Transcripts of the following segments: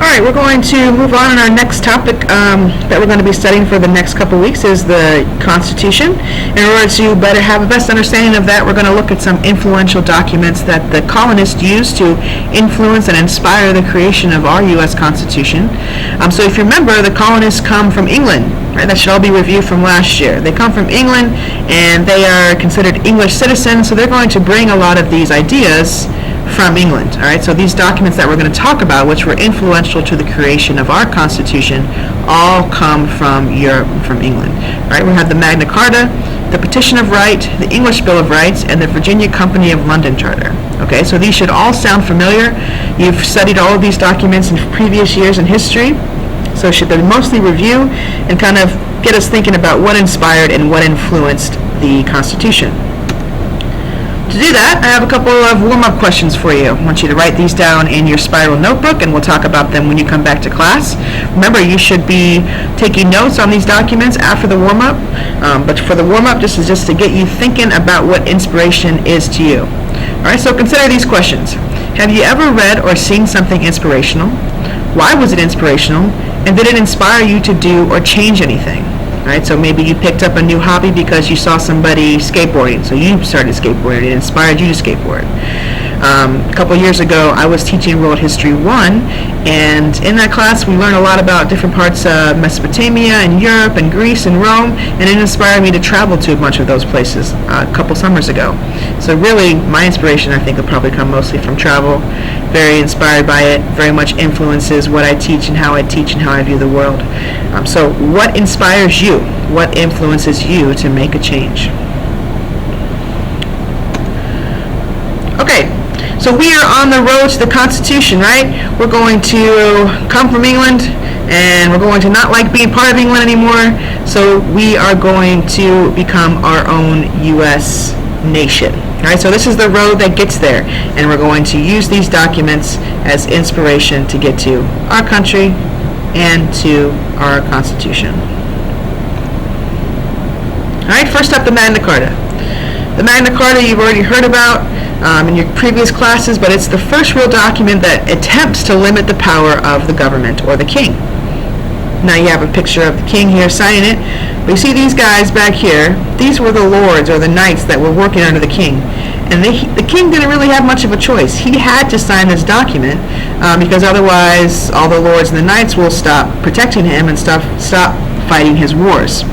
All right, we're going to move on. Our next topic that we're going to be studying for the next couple weeks is the Constitution. In order to better have a best understanding of that, we're going to look at some influential documents that the colonists used to influence and inspire the creation of our U.S. Constitution. So if you remember, the colonists come from England. Right, that should all be reviewed from last year. They come from England, and they are considered English citizens, so they're going to bring a lot of these ideas from England. All right, so these documents that we're going to talk about, which were influential to the creation of our Constitution, all come from Europe, from England. All right, we have the Magna Carta, the Petition of Right, the English Bill of Rights, and the Virginia Company of London Charter. Okay, so these should all sound familiar. You've studied all of these documents in previous years in history, so it should be mostly review and kind of get us thinking about what inspired and what influenced the Constitution. To do that, I have a couple of warm-up questions for you. I want you to write these down in your spiral notebook, and we'll talk about them when you come back to class. Remember, you should be taking notes on these documents after the warm-up, but for the warm-up, this is just to get you thinking about what inspiration is to you. All right, so consider these questions. Have you ever read or seen something inspirational? Why was it inspirational? And did it inspire you to do or change anything? Right, so maybe you picked up a new hobby because you saw somebody skateboarding, so you started skateboarding. It inspired you to skateboard. A couple years ago, I was teaching World History 1, and in that class, we learned a lot about different parts of Mesopotamia and Europe and Greece and Rome, and it inspired me to travel to a bunch of those places a couple summers ago. So really, my inspiration, I think, will probably come mostly from travel. Very inspired by it, very much influences what I teach and how I teach and how I view the world. So what inspires you? What influences you to make a change? Okay, so we are on the road to the Constitution, right? We're going to come from England, and we're going to not like being part of England anymore, so we are going to become our own U.S. nation. All right, so this is the road that gets there, and we're going to use these documents as inspiration to get to our country and to our Constitution. All right, first up, the Magna Carta. The Magna Carta you've already heard about in your previous classes, but it's the first real document that attempts to limit the power of the government or the king. Now you have a picture of the king here signing it, but you see these guys back here, these were the lords or the knights that were working under the king. And the king didn't really have much of a choice. He had to sign this document because otherwise all the lords and the knights will stop protecting him and stop fighting his wars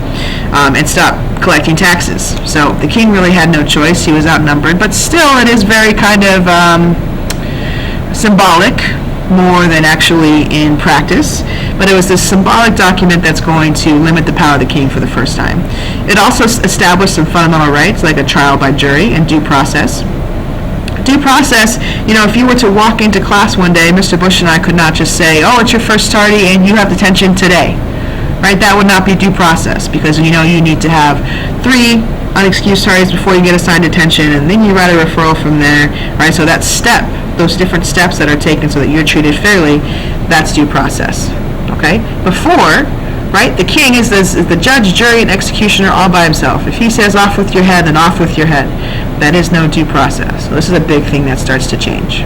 and stop collecting taxes. So the king really had no choice. He was outnumbered, but still it is very kind of symbolic more than actually in practice. But it was this symbolic document that's going to limit the power of the king for the first time. It also established some fundamental rights like a trial by jury and due process. Due process, if you were to walk into class one day, Mr. Bush and I could not just say, oh, it's your first tardy and you have detention today. Right? That would not be due process because you need to have 3 unexcused tardies before you get assigned detention, and then you write a referral from there. Right? So that step, those different steps that are taken so that you're treated fairly, that's due process. Okay? Before, right, the king is the judge, jury, and executioner all by himself. If he says off with your head, then off with your head. That is no due process. So this is a big thing that starts to change.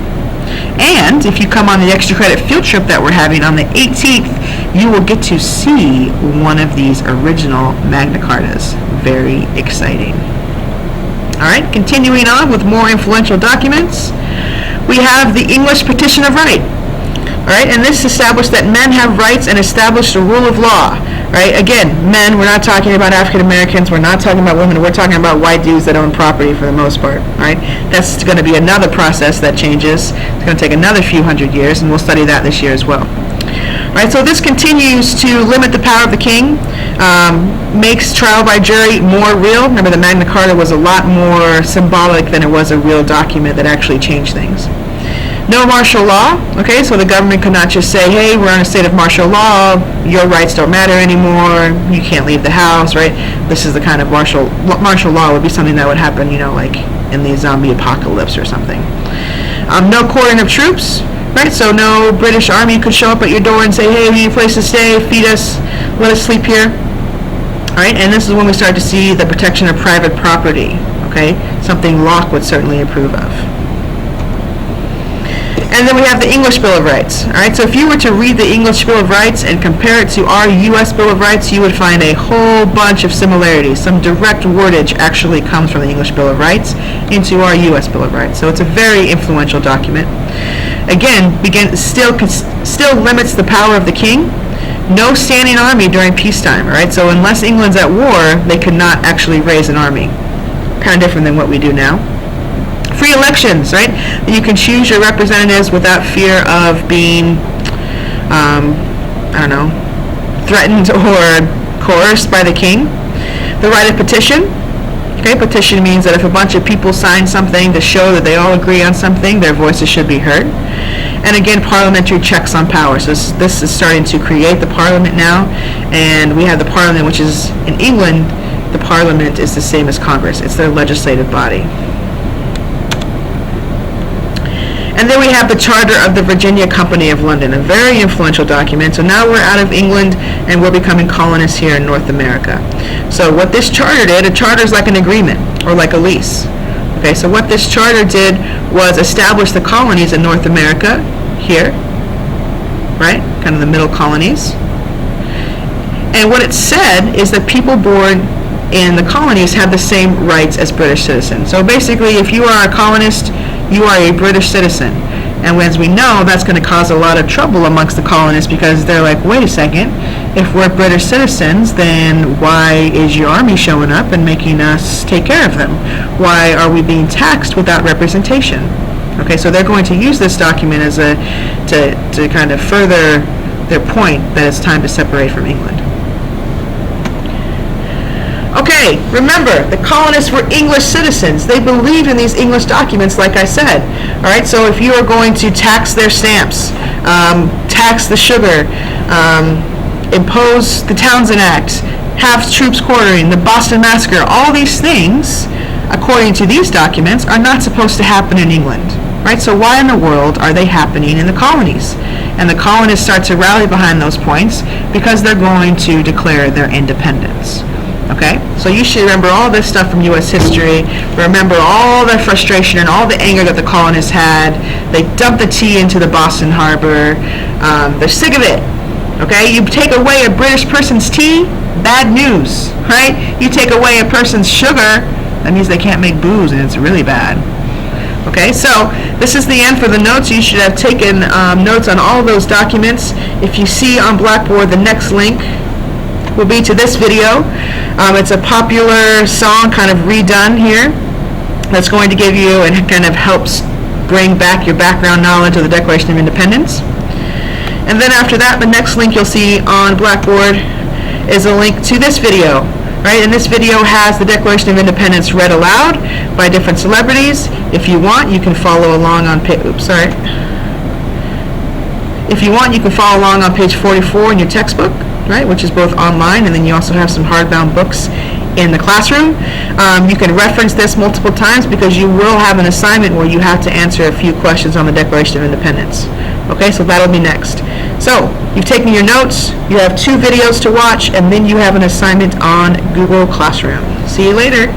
And if you come on the extra credit field trip that we're having on the 18th, you will get to see one of these original Magna Cartas. Very exciting. All right, continuing on with more influential documents, we have the English Petition of Right. All right, and this established that men have rights and established a rule of law. Right, again, men, we're not talking about African Americans, we're not talking about women, we're talking about white dudes that own property for the most part. Right, that's going to be another process that changes. It's going to take another few hundred years, and we'll study that this year as well. Right, so this continues to limit the power of the king, makes trial by jury more real. Remember, the Magna Carta was a lot more symbolic than it was a real document that actually changed things. No martial law, okay, so the government could not just say, hey, we're in a state of martial law, your rights don't matter anymore, you can't leave the house, right? This is the kind of martial law would be something that would happen, like in the zombie apocalypse or something. No quartering of troops, right? So no British army could show up at your door and say, hey, we need a place to stay, feed us, let us sleep here. All right, and this is when we start to see the protection of private property, okay? Something Locke would certainly approve of. And then we have the English Bill of Rights. All right, so if you were to read the English Bill of Rights and compare it to our U.S. Bill of Rights, you would find a whole bunch of similarities. Some direct wordage actually comes from the English Bill of Rights into our U.S. Bill of Rights. So it's a very influential document. Again, still limits the power of the king. No standing army during peacetime. All right, so unless England's at war, they could not actually raise an army. Kind of different than what we do now. Free elections, right? You can choose your representatives without fear of being, threatened or coerced by the king. The right of petition. Okay, petition means that if a bunch of people sign something to show that they all agree on something, their voices should be heard. And again, parliamentary checks on power. So this is starting to create the parliament now, and we have the parliament, which is in England. The parliament is the same as Congress. It's their legislative body. And then we have the Charter of the Virginia Company of London, a very influential document. So now we're out of England and we're becoming colonists here in North America. So what this charter did, a charter is like an agreement or like a lease. Okay, so what this charter did was establish the colonies in North America here, right? Kind of the middle colonies. And what it said is that people born in the colonies have the same rights as British citizens. So basically, if you are a colonist, you are a British citizen. And as we know, that's going to cause a lot of trouble amongst the colonists because they're like, wait a second, if we're British citizens, then why is your army showing up and making us take care of them? Why are we being taxed without representation? Okay, so they're going to use this document as to kind of further their point that it's time to separate from England. Okay, remember, the colonists were English citizens. They believed in these English documents, like I said. All right, so if you are going to tax their stamps, tax the sugar, impose the Townshend Act, have troops quartering, the Boston Massacre, all these things, according to these documents, are not supposed to happen in England. Right? So why in the world are they happening in the colonies? And the colonists start to rally behind those points because they're going to declare their independence. Okay, so you should remember all this stuff from U.S. history. Remember all the frustration and all the anger that the colonists had. They dumped the tea into the Boston Harbor. They're sick of it. Okay, you take away a British person's tea, bad news, right? You take away a person's sugar, that means they can't make booze, and it's really bad. Okay, so this is the end for the notes. You should have taken notes on all those documents. If you see on Blackboard, the next link will be to this video. It's a popular song kind of redone here that's going to give you and kind of helps bring back your background knowledge of the Declaration of Independence. And then after that, the next link you'll see on Blackboard is a link to this video. Right, and this video has the Declaration of Independence read aloud by different celebrities. If you want, you can follow along on If you want, you can follow along on page 44 in your textbook, right, which is both online, and then you also have some hardbound books in the classroom. You can reference this multiple times because you will have an assignment where you have to answer a few questions on the Declaration of Independence. Okay, so that'll be next. So, you've taken your notes, you have 2 videos to watch, and then you have an assignment on Google Classroom. See you later.